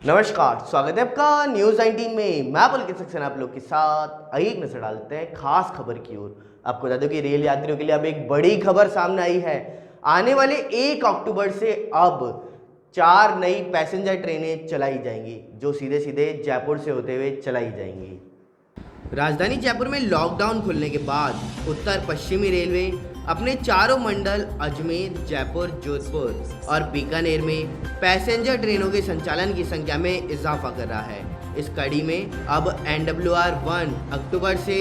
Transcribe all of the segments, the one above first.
नमस्कार, स्वागत है आपका न्यूज़ 19 में। मैं पुलकित सक्सेना आप लोग के साथ एक नजर डालते हैं खास खबर की ओर। आपको बता दूं कि रेल यात्रियों के लिए अब एक बड़ी खबर सामने आई है। आने वाले 1 अक्टूबर से अब 4 नई पैसेंजर ट्रेनें चलाई जाएंगी, जो सीधे सीधे जयपुर से होते हुए चलाई जाएंगी। राजधानी जयपुर में लॉकडाउन खुलने के बाद उत्तर पश्चिमी रेलवे अपने चारों मंडल अजमेर, जयपुर, जोधपुर और बीकानेर में पैसेंजर ट्रेनों के संचालन की संख्या में इजाफा कर रहा है। इस कड़ी में अब NWR 1 अक्टूबर से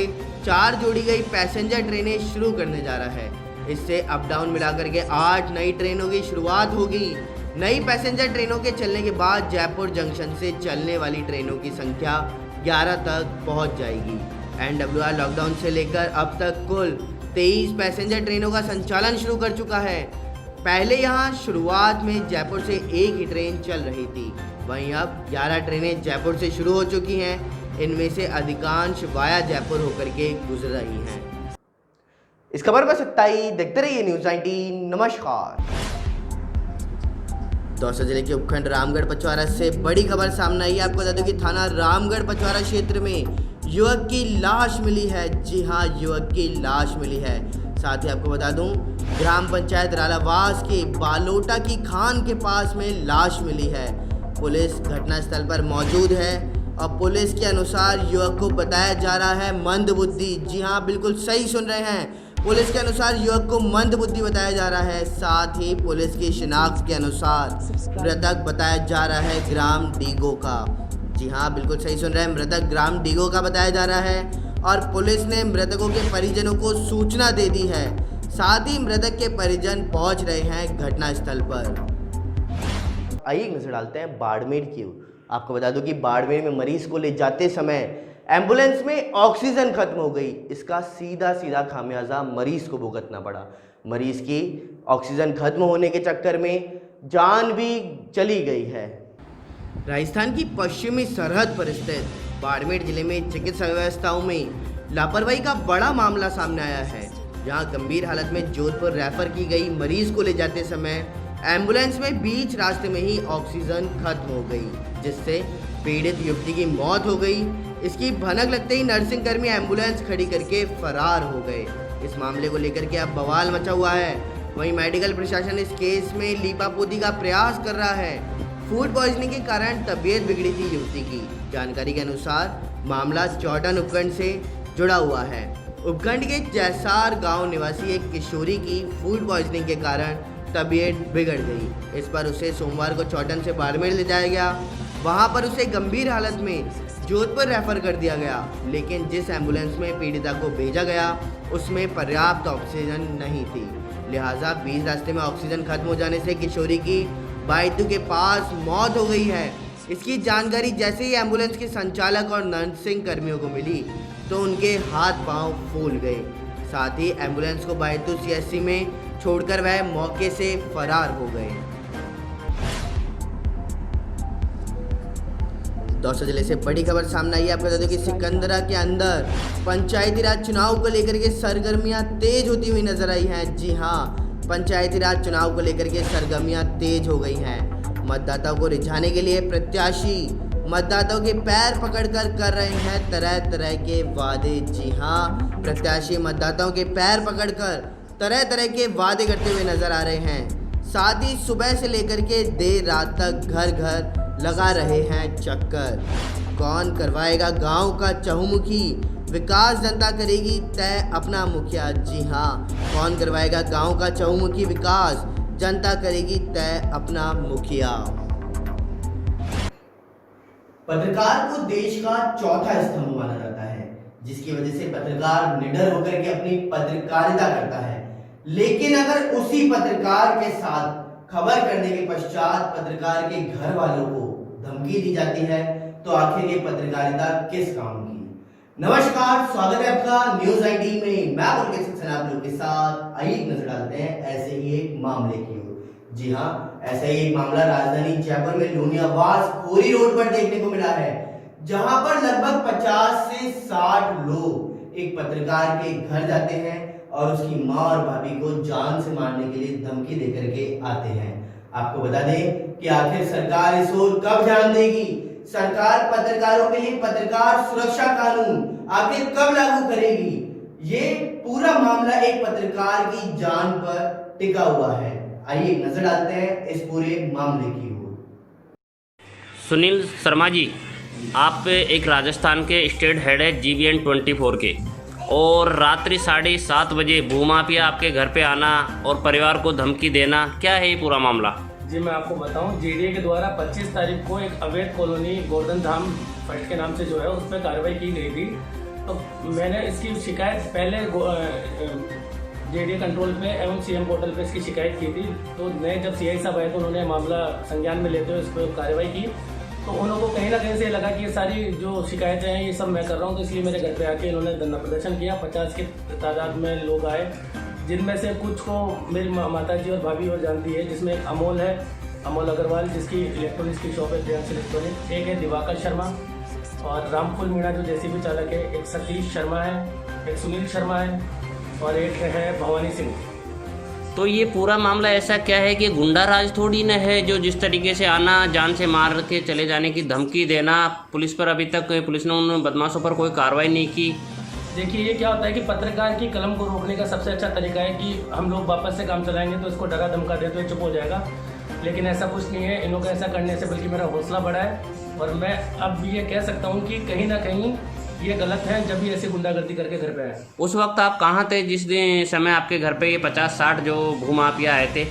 4 जोड़ी गई पैसेंजर ट्रेनें शुरू करने जा रहा है। इससे अप डाउन मिलाकर के 8 नई ट्रेनों की शुरुआत होगी। नई पैसेंजर ट्रेनों के चलने के बाद जयपुर जंक्शन से चलने वाली ट्रेनों की संख्या 11 तक पहुंच जाएगी। NWR लॉकडाउन से लेकर अब तक कुल 23 पैसेंजर ट्रेनों का संचालन शुरू कर चुका है। पहले यहां शुरुआत में जयपुर से एक ही ट्रेन चल रही थी, वहीं अब 11 ट्रेनें जयपुर से शुरू हो चुकी हैं। इनमें से अधिकांश वाया जयपुर होकर के गुजर रही हैं। इस खबर पर सच्चाई देखते रहिए न्यूज़ 19। नमस्कार। दौसा जिले के उपखंड रामगढ़ पचवारा से बड़ी खबर सामने आई है। आपको बता दूं कि थाना रामगढ़ पचवारा क्षेत्र में युवक की लाश मिली है। जी हां, युवक की लाश मिली है। साथ ही आपको बता दूं, ग्राम पंचायत रालावास के बालोटा की खान के पास में लाश मिली है। पुलिस घटनास्थल पर मौजूद है और पुलिस के अनुसार युवक को बताया जा रहा है मंदबुद्धि। जी हां, बिल्कुल सही सुन रहे हैं। पुलिस के अनुसार युवक को मंदबुद्धि बताया जा रहा है। साथ ही पुलिस की शिनाख्त के अनुसार मृतक बताया जा रहा है ग्राम डीगो का। जी हाँ, बिल्कुल सही सुन रहे हैं, मृतक ग्राम डीगो का बताया जा रहा है और पुलिस ने मृतकों के परिजनों को सूचना दे दी है। साथ ही मृतक के परिजन पहुंच रहे हैं घटनास्थल पर। आइए नजर डालते हैं बाड़मेर की ओर। आपको बता दूं कि बाड़मेर में मरीज को ले जाते समय एम्बुलेंस में ऑक्सीजन खत्म हो गई। इसका सीधा खामियाजा मरीज को भुगतना पड़ा। मरीज की ऑक्सीजन खत्म होने के चक्कर में जान भी चली गई है। राजस्थान की पश्चिमी सरहद पर स्थित बाड़मेर जिले में चिकित्सा व्यवस्थाओं में लापरवाही का बड़ा मामला सामने आया है। जहां गंभीर हालत में जोधपुर रेफर की गई मरीज को ले जाते समय एम्बुलेंस में बीच रास्ते में ही ऑक्सीजन खत्म हो गई, जिससे पीड़ित युवती की मौत हो गई। इसकी भनक लगते ही नर्सिंग कर्मी एम्बुलेंस खड़ी करके फरार हो गए। इस मामले को लेकर के अब बवाल मचा हुआ है। वहीं मेडिकल प्रशासन इस केस में लीपापोती का प्रयास कर रहा है। फूड पॉइजनिंग के कारण तबीयत बिगड़ी थी युवती की। जानकारी के अनुसार मामला चौटन उपखंड से जुड़ा हुआ है। उपखंड के जैसार गांव निवासी एक किशोरी की फूड पॉइजनिंग के कारण तबीयत बिगड़ गई। इस पर उसे सोमवार को चौटन से बाड़मेर ले जाया गया। वहां पर उसे गंभीर हालत में जोधपुर रेफर कर दिया गया, लेकिन जिस एम्बुलेंस में पीड़िता को भेजा गया उसमें पर्याप्त ऑक्सीजन नहीं थी। लिहाजा बीच रास्ते में ऑक्सीजन खत्म हो जाने से किशोरी की बायतू के पास मौत हो गई है। इसकी जानकारी जैसे ही एम्बुलेंस के संचालक और नर्सिंग कर्मियों को मिली तो उनके हाथ पांव फूल गए। साथ ही एम्बुलेंस को बायतू CSC में छोड़कर वह मौके से फरार हो गए। दौसा जिले से बड़ी खबर सामने आई है। आपको बता दें कि सिकंदरा के अंदर पंचायती राज चुनाव को लेकर के सरगर्मियां तेज होती हुई नजर आई हैं। जी हाँ, पंचायती राज चुनाव को लेकर के सरगर्मियां तेज हो गई हैं। मतदाताओं को रिझाने के लिए प्रत्याशी मतदाताओं के पैर पकड़कर कर रहे हैं तरह तरह के वादे। जी हाँ, प्रत्याशी मतदाताओं के पैर पकड़कर तरह तरह के वादे करते हुए नजर आ रहे हैं। साथ ही सुबह से लेकर के देर रात तक घर घर लगा रहे हैं चक्कर। कौन करवाएगा गांव का चहुमुखी, विकास जनता करेगी तय अपना मुखिया। जी हाँ, कौन करवाएगा गांव का चहुमुखी, विकास जनता करेगी तय अपना मुखिया। पत्रकार को देश का चौथा स्तंभ माना जाता है, जिसकी वजह से पत्रकार निडर होकर के अपनी पत्रकारिता करता है। लेकिन अगर उसी पत्रकार के साथ खबर करने के पश्चात पत्रकार के घर वालों को धमकी दी जाती है, तो आखिर ये पत्रकारिता किस काम की। नमस्कार, स्वागत है आपका न्यूज़ 19 में। मैं पुलकित सक्सेना आप लोग के साथ आइए नजर डालते हैं ऐसे ही एक मामले की ओर। जी हाँ, ऐसा ही एक मामला राजधानी जयपुर में लोनियावास खोरी रोड पर देखने को मिला है, जहां पर लगभग 50 से 60 लोग एक पत्रकार के घर जाते हैं और उसकी मां और भाभी को जान से मारने के लिए धमकी देकर के आते हैं। आपको बता दें कि आखिर सरकार इस ओर कब ध्यान देगी। सरकार पत्रकारों के लिए पत्रकार सुरक्षा कानून आखिर कब लागू करेगी। ये पूरा मामला एक पत्रकार की जान पर टिका हुआ है। आइए नजर डालते हैं इस पूरे मामले की ओर। सुनील शर्मा जी, आप एक राजस्थान के स्टेट हेड है GBN 24 के, और रात्रि 7:30 बजे भूमाफिया आपके घर पे आना और परिवार को धमकी देना, क्या है ये पूरा मामला? जी मैं आपको बताऊं, JDA के द्वारा 25 तारीख को एक अवैध कॉलोनी गोल्डन धाम फर्स्ट के नाम से जो है उस पर कार्रवाई की गई थी। तो मैंने इसकी शिकायत पहले JDA कंट्रोल पे एवं CM पोर्टल पे इसकी शिकायत की थी। तो नए जब CI साहब आए तो उन्होंने मामला संज्ञान में लेते हुए इस पर कार्रवाई की। तो उन लोगों को कहीं ना कहीं से लगा कि ये सारी जो शिकायतें हैं ये सब मैं कर रहा हूँ, तो इसलिए मेरे घर पे आके इन्होंने धरना प्रदर्शन किया। 50 की तादाद में लोग आए, जिनमें से कुछ को मेरी माता जी और भाभी और जानती है, जिसमें एक अमोल है, अमोल अग्रवाल, जिसकी इलेक्ट्रॉनिक्स की शॉप है प्रियांश इलेक्ट्रॉनिक। एक है दिवाकर शर्मा और रामफुल मीणा जो JCB चालक है। एक सतीश शर्मा है, एक सुनील शर्मा है और एक है भवानी सिंह। तो ये पूरा मामला ऐसा क्या है कि गुंडा राज थोड़ी न है, जो जिस तरीके से आना, जान से मार के चले जाने की धमकी देना। पुलिस पर अभी तक पुलिस ने उन बदमाशों पर कोई कार्रवाई नहीं की। देखिए ये क्या होता है कि पत्रकार की कलम को रोकने का सबसे अच्छा तरीका है कि हम लोग वापस से काम चलाएंगे तो इसको डरा धमका दे तो ये चुप हो जाएगा, लेकिन ऐसा कुछ नहीं है। इन लोगों को ऐसा करने से बल्कि मेरा हौसला बढ़ा है और मैं अब भी ये कह सकता हूँ कि कहीं ना कहीं ये गलत है जब भी ऐसी गुंडागर्दी करके घर पे आए। उस वक्त आप कहाँ थे जिस दिन समय आपके घर पे ये 50-60 जो भूमाफिया आए थे?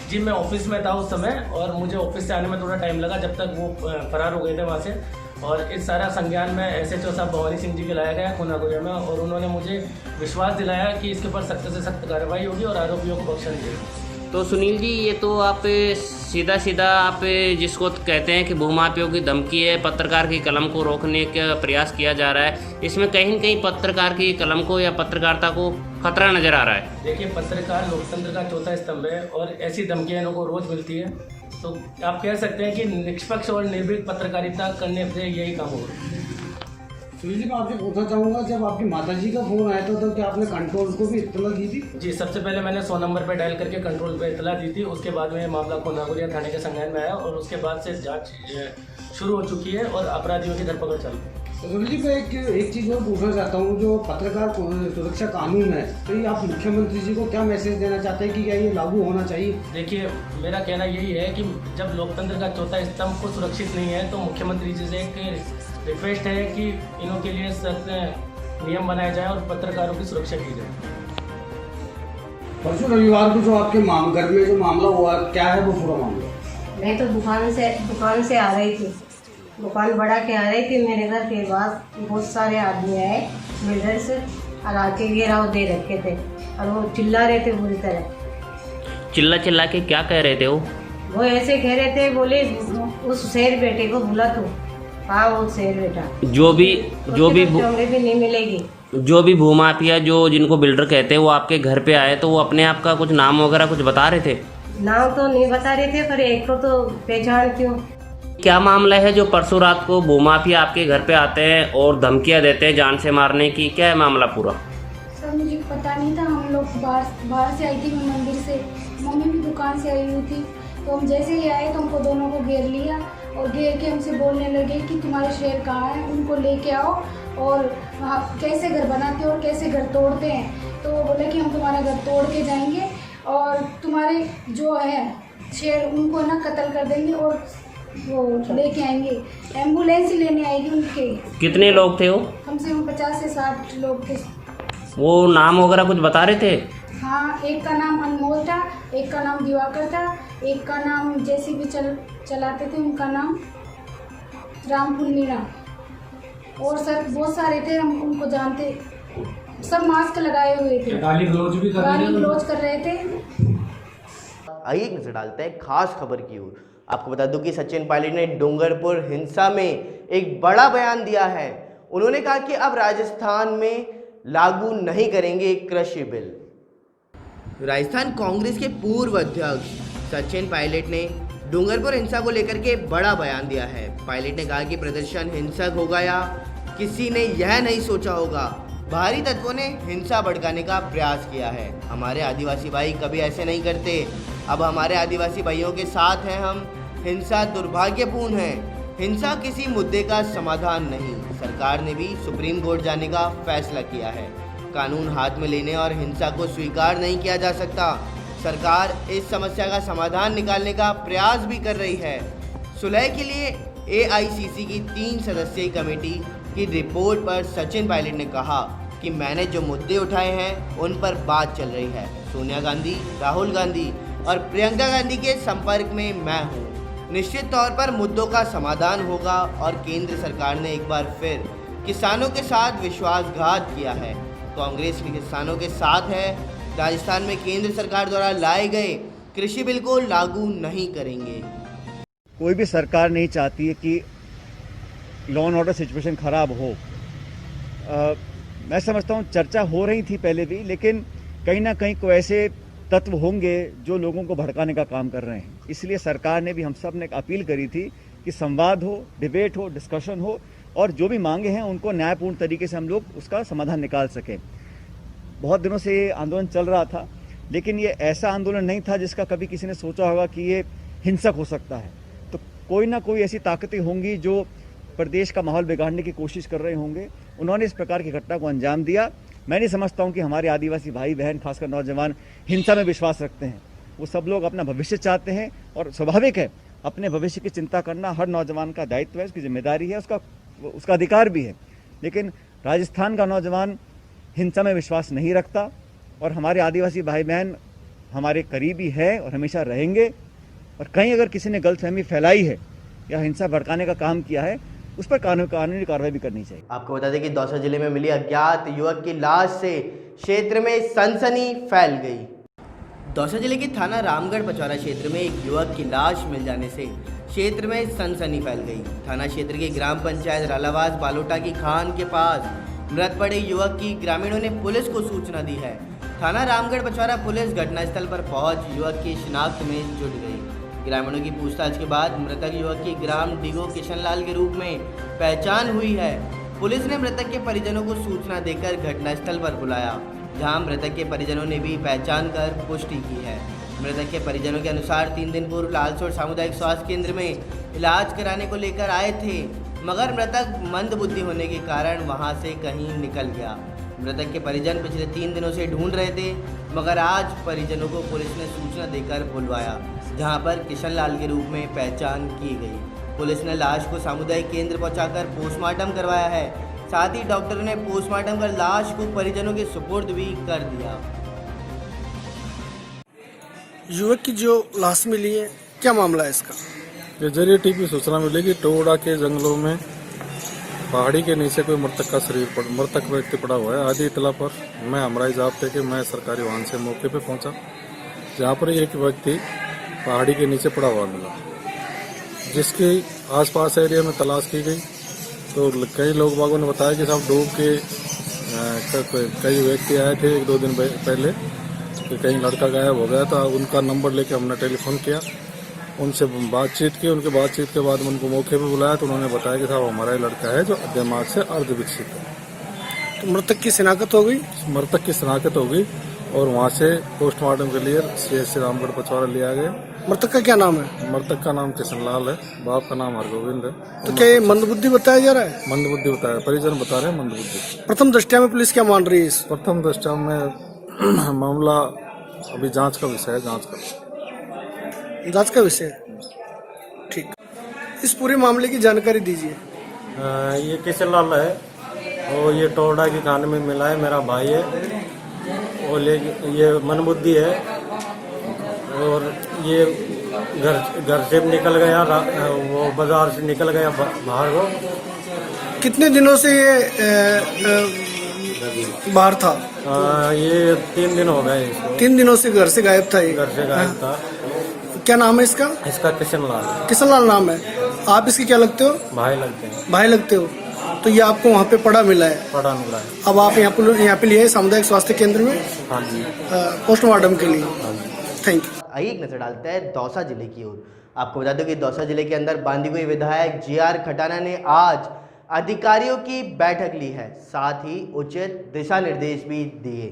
जी मैं ऑफिस में था उस समय और मुझे ऑफिस से आने में थोड़ा टाइम लगा, जब तक वो फरार हो गए थे वहाँ से। और इस सारा संज्ञान में SHO साहब भवानी सिंह जी के लाया गया खुनागोया में, और उन्होंने मुझे विश्वास दिलाया कि इसके ऊपर सख्त से सख्त कार्रवाई होगी और आरोपियों को बख्शा नहीं जाएगी। तो सुनील जी, ये तो आप सीधा आप जिसको कहते हैं कि भूमाफियों की धमकी है, पत्रकार की कलम को रोकने का प्रयास किया जा रहा है, इसमें कहीं न कहीं पत्रकार की कलम को या पत्रकारिता को खतरा नजर आ रहा है। देखिए पत्रकार लोकतंत्र का चौथा स्तंभ है और ऐसी धमकियां इनको रोज मिलती है। तो आप कह सकते हैं कि निष्पक्ष और निर्भीक पत्रकारिता करने से यही काम होगा। सुनील जी मैं आपसे पूछना चाहूँगा, जब आपकी माताजी का फोन आया था तो क्या आपने कंट्रोल को भी इत्तला दी थी? जी सबसे पहले मैंने 100 नंबर पर डायल करके कंट्रोल पे इत्तला दी थी। उसके बाद में मामला खुनागोया थाने के संज्ञान में आया और उसके बाद से जांच शुरू हो चुकी है और अपराधियों की धरपकड़ चल रही है। सुनील जी मैं एक चीज़ और पूछना चाहता हूँ, जो पत्रकार सुरक्षा कानून है, तो ये आप मुख्यमंत्री जी को क्या मैसेज देना चाहते हैं कि क्या ये लागू होना चाहिए? देखिए मेरा कहना यही है कि जब लोकतंत्र का चौथा स्तंभ को सुरक्षित नहीं है तो मुख्यमंत्री जी से एक रिक्वेस्ट है कि इनों के लिए सख्त नियम बनाए जाए और पत्रकारों की सुरक्षा की जाए। परसों रविवार को जो आपके घर में जो मामला हुआ, क्या है वो पूरा मामला? मैं तो दुकान से आ रही थी, दुकान बढ़ा के आ रही थी। मेरे घर के बाद बहुत सारे आदमी आए बिल्डर्स और आके घेराव दे रखे थे और वो चिल्ला रहे थे बुरी तरह। चिल्ला के क्या कह रहे थे वो ऐसे कह रहे थे, बोले उस शेर बेटे को बुला तू। हाँ वो शेर बेटा जो भी नहीं मिलेगी। जो भी भूमाफिया जो जिनको बिल्डर कहते हैं वो आपके घर पे आए तो वो अपने आप का कुछ नाम वगैरह कुछ बता रहे थे? नाम तो नहीं बता रहे थे पर एक को तो पहचानती हूँ। क्या मामला है जो परसों रात को भूमाफिया आपके घर पे आते हैं और धमकियां देते हैं जान से मारने की? क्या है मामला पूरा? सर मुझे पता नहीं था, हम लोग बाहर से आई थी, मैं मंदिर से, मम्मी भी दुकान से आई हुई थी। तो हम जैसे ही आए तो हमको दोनों को घेर लिया और घेर के हमसे बोलने लगे कि तुम्हारे शेर कहाँ हैं, उनको लेके आओ और कैसे घर बनाते हो और कैसे घर तोड़ते हैं। तो वो बोले कि हम तुम्हारा घर तोड़ के जाएंगे और तुम्हारे जो है शेर उनको ना कत्ल कर देंगे और वो लेके आएंगे, एम्बुलेंस ही लेने आएगी उनके। कितने लोग थे वो? कम से कम 50 से 60 लोग थे। वो नाम वगैरह कुछ बता रहे थे? हाँ, एक का नाम अनमोल था, एक का नाम दिवाकर था, एक का नाम JCB चलाते थे, उनका नाम रामफुल मीणा, और सर बहुत सारे थे, हम उनको जानते। सब मास्क लगाए हुए थे, गाली गलौज कर रहे थे। आइए एक नजर डालते हैं खास खबर की ओर। आपको बता दूं कि सचिन पायलट ने डूंगरपुर हिंसा में एक बड़ा बयान दिया है। उन्होंने कहा कि अब राजस्थान में लागू नहीं करेंगे कृषि बिल। राजस्थान कांग्रेस के पूर्व अध्यक्ष सचिन पायलट ने डूंगरपुर हिंसा को लेकर के बड़ा बयान दिया है। पायलट ने कहा कि प्रदर्शन हिंसक होगा या किसी ने यह नहीं सोचा होगा, बाहरी तत्वों ने हिंसा भड़काने का प्रयास किया है। हमारे आदिवासी भाई कभी ऐसे नहीं करते। अब हमारे आदिवासी भाइयों के साथ हैं हम, हिंसा दुर्भाग्यपूर्ण है। हिंसा किसी मुद्दे का समाधान नहीं। सरकार ने भी सुप्रीम कोर्ट जाने का फैसला किया है। कानून हाथ में लेने और हिंसा को स्वीकार नहीं किया जा सकता। सरकार इस समस्या का समाधान निकालने का प्रयास भी कर रही है। सुलह के लिए AICC की 3 सदस्यीय कमेटी की रिपोर्ट पर सचिन पायलट ने कहा कि मैंने जो मुद्दे उठाए हैं उन पर बात चल रही है। सोनिया गांधी, राहुल गांधी और प्रियंका गांधी के संपर्क में मैं हूँ। निश्चित तौर पर मुद्दों का समाधान होगा और केंद्र सरकार ने एक बार फिर किसानों के साथ विश्वासघात किया है। कांग्रेस भी किसानों के साथ है। राजस्थान में केंद्र सरकार द्वारा लाए गए कृषि बिल को लागू नहीं करेंगे। कोई भी सरकार नहीं चाहती है कि लॉ एंड ऑर्डर सिचुएशन खराब हो। मैं समझता हूँ चर्चा हो रही थी पहले भी, लेकिन कहीं ना कहीं कोई ऐसे तत्व होंगे जो लोगों को भड़काने का काम कर रहे हैं। इसलिए सरकार ने भी हम सब ने एक अपील करी थी कि संवाद हो, डिबेट हो, डिस्कशन हो और जो भी मांगे हैं उनको न्यायपूर्ण तरीके से हम लोग उसका समाधान निकाल सकें। बहुत दिनों से ये आंदोलन चल रहा था, लेकिन ये ऐसा आंदोलन नहीं था जिसका कभी किसी ने सोचा होगा कि ये हिंसक हो सकता है। तो कोई ना कोई ऐसी ताकतें होंगी जो प्रदेश का माहौल बिगाड़ने की कोशिश कर रहे होंगे। उन्होंने इस प्रकार की घटना को अंजाम दिया। मैं नहीं समझता हूं कि हमारे आदिवासी भाई बहन, खासकर नौजवान, हिंसा में विश्वास रखते हैं। वो सब लोग अपना भविष्य चाहते हैं और स्वाभाविक है, अपने भविष्य की चिंता करना हर नौजवान का दायित्व है, उसकी जिम्मेदारी है, उसका अधिकार भी है। लेकिन राजस्थान का नौजवान हिंसा में विश्वास नहीं रखता और हमारे आदिवासी भाई बहन हमारे करीबी है और हमेशा रहेंगे। और कहीं अगर किसी ने गलतफहमी फैलाई है या हिंसा भड़काने का काम किया है, उस पर कानूनी कार्रवाई भी करनी चाहिए। आपको बता दें कि दौसा जिले में मिली अज्ञात युवक की लाश से क्षेत्र में सनसनी फैल गई। दौसा जिले के थाना रामगढ़ पचौरा क्षेत्र में एक युवक की लाश मिल जाने से क्षेत्र में सनसनी फैल गई। थाना क्षेत्र के ग्राम पंचायत रालावास बालोटा की खान के पास मृत पड़े युवक की ग्रामीणों ने पुलिस को सूचना दी है। थाना रामगढ़ पचौरा पुलिस घटनास्थल पर पहुंच युवक की शिनाख्त में जुट गई। ग्रामीणों की पूछताछ के बाद मृतक युवक की ग्राम डिगो किशनलाल के रूप में पहचान हुई है। पुलिस ने मृतक के परिजनों को सूचना देकर घटनास्थल पर बुलाया, जहां मृतक के परिजनों ने भी पहचान कर पुष्टि की है। मृतक के परिजनों के अनुसार 3 दिन पूर्व लालसोट सामुदायिक स्वास्थ्य केंद्र में इलाज कराने को लेकर आए थे, मगर मृतक मंदबुद्धि होने के कारण वहां से कहीं निकल गया। मृतक के परिजन पिछले 3 दिनों से ढूंढ रहे थे, मगर आज परिजनों को पुलिस ने सूचना देकर बुलवाया, जहां पर किशनलाल के रूप में पहचान की गई। पुलिस ने लाश को सामुदायिक केंद्र पहुंचाकर पोस्टमार्टम करवाया है। साथ ही डॉक्टरों ने पोस्टमार्टम कर लाश को परिजनों के सुपुर्द भी कर दिया। युवक की जो लाश मिली है, क्या मामला है इसका? ये जरिए टीपी सूचना मिली कि टोड़ा के जंगलों में पहाड़ी के नीचे कोई मृतक व्यक्ति पड़ा हुआ है। आधी इतला पर मैं हमरा जाब्ते के मैं सरकारी वाहन से मौके पे पहुंचा, जहां पर एक व्यक्ति पहाड़ी के नीचे पड़ा हुआ मिला, जिसके आसपास एरिया में तलाश की गई तो कई लोग बागों ने बताया कि साहब डूब के कई व्यक्ति आए थे 1-2 दिन पहले कि कहीं लड़का गायब हो गया था। उनका नंबर लेके हमने टेलीफोन किया, उनसे बातचीत की। उनके बातचीत के बाद उनको मौके पे बुलाया तो उन्होंने बताया कि साहब हमारा लड़का है जो दिमाग से अर्ध विकसित है। तो मृतक की शिनाख्त हो गई? मृतक की शिनाख्त हो गई और वहाँ से पोस्टमार्टम के लिए CHC रामगढ़ पचौरा लिया गया। मृतक का क्या नाम है? मृतक का नाम किशनलाल है, बाप का नाम हरगोविंद है। तो क्या ये मंदबुद्धि बताया जा रहा है? मंदबुद्धि बताया, परिजन बता रहे हैं मंदबुद्धि। प्रथम दृष्टया में पुलिस क्या मान रही है? प्रथम दृष्टया में मामला अभी जांच का विषय है, जांच का विषय। ठीक, इस पूरे मामले की जानकारी दीजिए। ये किशनलाल है और ये टोड़ा की खान में मिला है, मेरा भाई है। और ये मनबुद्धि है और ये घर से निकल गया, वो बाजार से निकल गया बाहर। वो कितने दिनों से ये बाहर था? ये 3 दिन हो गए इसको। 3 दिनों से घर से गायब था? ये घर से गायब था। क्या नाम है इसका? इसका किशनलाल। किशनलाल नाम है। आप इसके क्या लगते हो? भाई लगते हैं। भाई लगते हो। तो ये आपको वहाँ पे पड़ा मिला है? पड़ा मिला है। अब आप यहाँ पे लिए सामुदायिक स्वास्थ्य केंद्र में? हाँ जी। पोस्टमार्टम के लिए? हाँ जी। Thank you. आइए एक नजर डालते हैं दौसा जिले की ओर। आपको बता दूं कि दौसा जिले के अंदर बांदी हुई विधायक JR खटाना ने आज अधिकारियों की बैठक ली है, साथ ही उचित दिशा निर्देश भी दिए।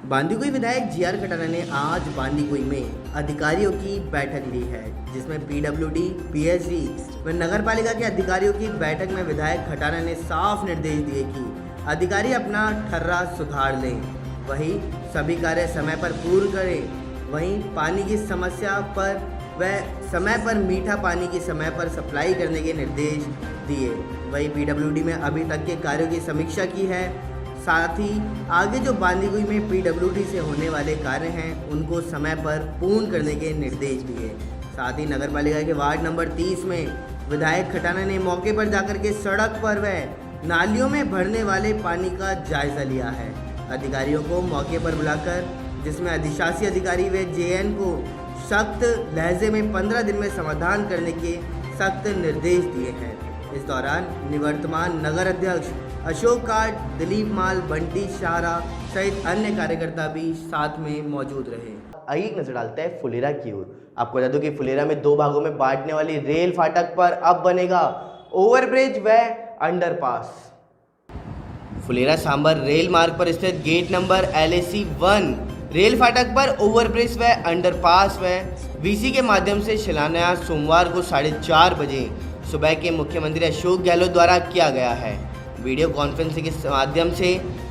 बांदीकुई विधायक जीआर खटाना ने आज बांदीकुई में अधिकारियों की बैठक ली है, जिसमें पीडब्ल्यूडी, पीएसडी व नगर पालिका के अधिकारियों की बैठक में विधायक खटाना ने साफ निर्देश दिए कि अधिकारी अपना ठर्रा सुधार लें, वहीं सभी कार्य समय पर पूर्ण करें, वहीं पानी की समस्या पर व समय पर मीठा पानी की समय पर सप्लाई करने के निर्देश दिए। वहीं पीडब्ल्यूडी में अभी तक के कार्यों की समीक्षा की है, साथ ही आगे जो बांदीकुई में पीडब्ल्यूडी से होने वाले कार्य हैं उनको समय पर पूर्ण करने के निर्देश दिए। साथ ही नगर पालिका के वार्ड नंबर 30 में विधायक खटाना ने मौके पर जाकर के सड़क पर व नालियों में भरने वाले पानी का जायजा लिया है। अधिकारियों को मौके पर बुलाकर, जिसमें अधिशासी अधिकारी व जेएन को सख्त लहजे में 15 दिन में समाधान करने के सख्त निर्देश दिए हैं। इस दौरान निवर्तमान नगर अध्यक्ष अशोक काट, दिलीप माल, बंटी शाहरा सहित अन्य कार्यकर्ता भी साथ में मौजूद रहे। आइए एक नजर डालते हैं फुलेरा की ओर। आपको बता दूं कि फुलेरा में 2 भागों में बांटने वाली रेल फाटक पर अब बनेगा ओवरब्रिज व अंडरपास। फुलेरा सांबर रेल मार्ग पर स्थित गेट नंबर LAC 1 रेल फाटक पर ओवरब्रिज व अंडरपास व वीसी के माध्यम से शिलान्यास सोमवार को 4:30 बजे सुबह के मुख्यमंत्री अशोक गहलोत द्वारा किया गया है। वीडियो कॉन्फ्रेंसिंग के माध्यम से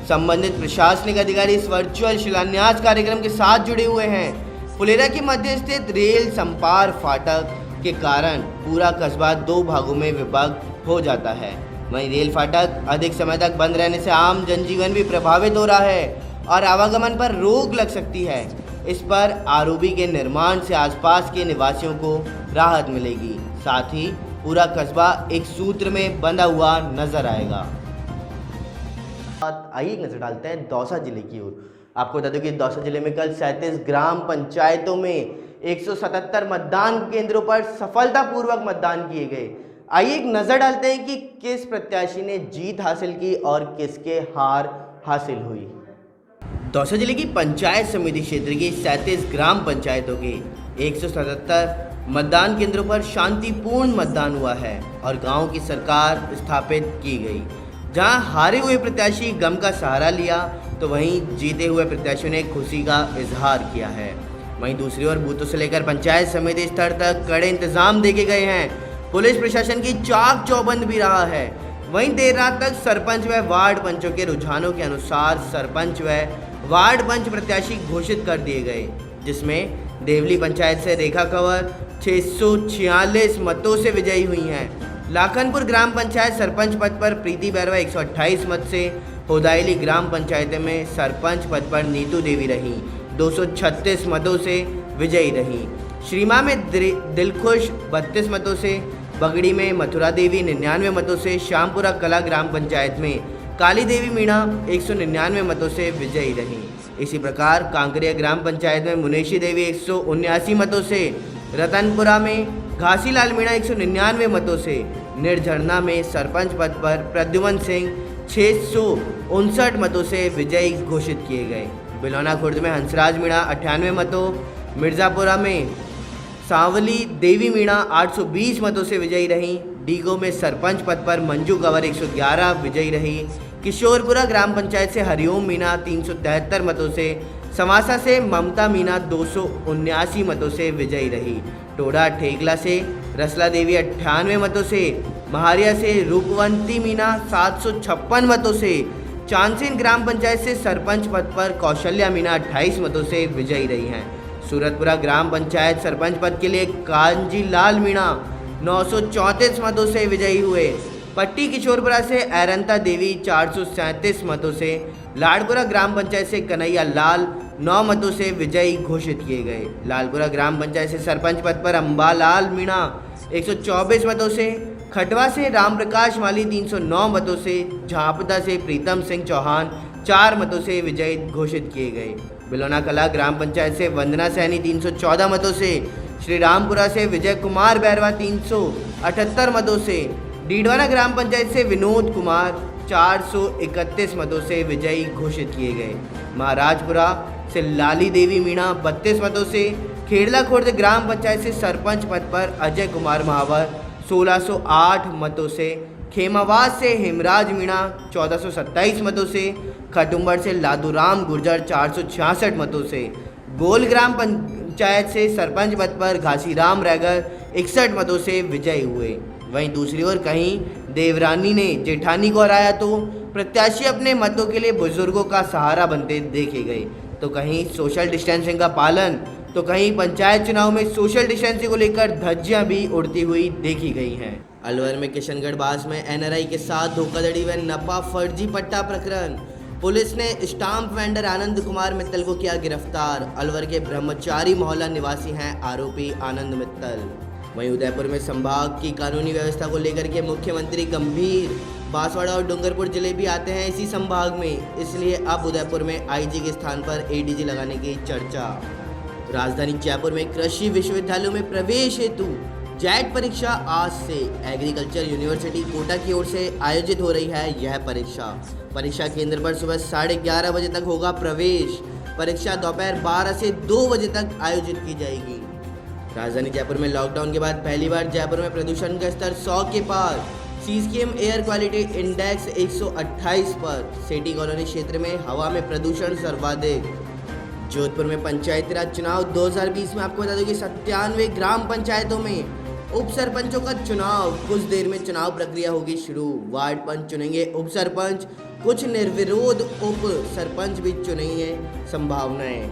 संबंधित प्रशासनिक अधिकारी इस वर्चुअल शिलान्यास कार्यक्रम के साथ जुड़े हुए हैं। फुलेरा के मध्य स्थित रेल संपार फाटक के कारण पूरा कस्बा 2 भागों में विभक्त हो जाता है। वहीं रेल फाटक अधिक समय तक बंद रहने से आम जनजीवन भी प्रभावित हो रहा है और आवागमन पर रोक लग सकती है। इस पर आरओबी के निर्माण से आसपास के निवासियों को राहत मिलेगी, साथ ही पूरा कस्बा एक सूत्र में बंधा हुआ नजर आएगा। आइए नजर डालते हैं दौसा जिले की ओर। आपको बता दूं कि दौसा जिले में कल 37 ग्राम पंचायतों में 177 मतदान केंद्रों पर सफलतापूर्वक मतदान किए गए। आइए एक नजर डालते हैं कि किस प्रत्याशी ने जीत हासिल की और किसके हार हासिल हुई। दौसा जिले की पंचायत समिति क्षेत्र की 37 ग्राम पंचायतों के 177 मतदान केंद्रों पर शांतिपूर्ण मतदान हुआ है और गांव की सरकार स्थापित की गई। जहां हारे हुए प्रत्याशी गम का सहारा लिया तो वहीं जीते हुए प्रत्याशियों ने खुशी का इजहार किया है। वहीं दूसरी ओर बूथों से लेकर पंचायत समिति स्तर तक कड़े इंतजाम देखे गए हैं। पुलिस प्रशासन की चाक चौबंद भी रहा है। वहीं देर रात तक सरपंच व वार्ड पंचों के रुझानों के अनुसार सरपंच व वार्ड पंच प्रत्याशी घोषित कर दिए गए, जिसमें देवली पंचायत से रेखा कंवर 646 मतों से विजयी हुई हैं। लाखनपुर ग्राम पंचायत सरपंच पद पर प्रीति बैरवा 128 मत से, होदायली ग्राम पंचायत में सरपंच पद पर नीतू देवी रही 236 मतों से विजयी रही। श्रीमा में दिलखुश 32 मतों से, बगड़ी में मथुरा देवी 99 मतों से, श्यामपुरा कला ग्राम पंचायत में काली देवी मीणा 199 मतों से विजयी रही। इसी प्रकार कांकरिया ग्राम पंचायत में मुनेशी देवी 179 मतों से, रतनपुरा में घासीलाल मीणा 199 मतों से, निर्झरना में सरपंच पद पर प्रद्युमन सिंह 659 मतों से विजयी घोषित किए गए। बिलौना खुर्द में हंसराज मीणा 98 मतों, मिर्ज़ापुरा में सांवली देवी मीणा 820 मतों से विजयी रही। डीगो में सरपंच पद पर मंजू कंवर 111 विजयी रही। किशोरपुरा ग्राम पंचायत से हरिओम मीणा 373 मतों से, समासा से ममता मीणा 279 मतों से विजयी रही। टोडा ठेकला से रसला देवी 98 मतों से, महारिया से रूपवंती मीणा 756 मतों से, चांदसिन ग्राम पंचायत से सरपंच पद पर कौशल्या मीणा 28 मतों से विजयी रही हैं। सूरतपुरा ग्राम पंचायत सरपंच पद के लिए कांजी लाल मीणा 934 मतों से विजयी हुए। पट्टी किशोरपुरा से ऐरंता देवी 437 मतों से, लाड़पुरा ग्राम पंचायत से कन्हैया लाल 9 मतों से विजयी घोषित किए गए। लालपुरा ग्राम पंचायत से सरपंच पद पर अम्बालाल मीणा 124 मतों से, खटवा से रामप्रकाश माली 309 मतों से, झापदा से प्रीतम सिंह चौहान 4 मतों से विजयी घोषित किए गए। बिलौना कला ग्राम पंचायत से वंदना सैनी 314 मतों से, श्री रामपुरा से विजय कुमार बैरवा 378 मतों से, डीडवाना ग्राम पंचायत से विनोद कुमार 431 मतों से विजयी घोषित किए गए। महाराजपुरा से लाली देवी मीणा 32 मतों से, खेड़ला खुर्द ग्राम पंचायत से सरपंच पद पर अजय कुमार महावर 1608 मतों से, खेमावाद से हेमराज मीणा 1427 मतों से, खटुम्बर से लादूराम गुर्जर 466 मतों से, गोल ग्राम पंचायत से सरपंच पद पर घासीराम रैगर 61 मतों से विजयी हुए। वहीं दूसरी ओर कहीं देवरानी ने जेठानी को हराया तो प्रत्याशी अपने मतों के लिए बुजुर्गों का सहारा बनते देखे गए। तो कहीं सोशल डिस्टेंसिंग का पालन तो कहीं पंचायत चुनाव में सोशल डिस्टेंसिंग को लेकर धज्जियां भी उड़ती हुई देखी गई हैं। अलवर में किशनगढ़ बास में एनआरआई के साथ धोखाधड़ी व नपा फर्जी पट्टा प्रकरण, पुलिस ने स्टाम्प वेंडर आनंद कुमार मित्तल को किया गिरफ्तार। अलवर के ब्रह्मचारी मोहल्ला निवासी हैं आरोपी आनंद मित्तल। वहीं उदयपुर में संभाग की कानूनी व्यवस्था को लेकर के मुख्यमंत्री गंभीर। बांसवाड़ा और डूंगरपुर जिले भी आते हैं इसी संभाग में, इसलिए अब उदयपुर में आईजी के स्थान पर एडीजी लगाने की चर्चा। राजधानी जयपुर में कृषि विश्वविद्यालयों में प्रवेश हेतु जेट परीक्षा आज से एग्रीकल्चर यूनिवर्सिटी कोटा की ओर से आयोजित हो रही है। यह परीक्षा केंद्र पर सुबह 11:30 बजे तक होगा प्रवेश। परीक्षा दोपहर 12 से 2 बजे तक आयोजित की जाएगी। राजधानी जयपुर में लॉकडाउन के बाद पहली बार जयपुर में प्रदूषण का स्तर 100 के पार। सीसीएम एयर क्वालिटी इंडेक्स 128 पर। सिटी कॉलोनी क्षेत्र में हवा में प्रदूषण सर्वाधिक। जोधपुर में पंचायती राज चुनाव 2020 में आपको बता दूं कि 97 ग्राम पंचायतों में उप सरपंचों का चुनाव। कुछ देर में चुनाव प्रक्रिया होगी शुरू। वार्ड पंच चुनेंगे उप सरपंच, कुछ निर्विरोध उप सरपंच भी चुनेंगे संभावनाएं।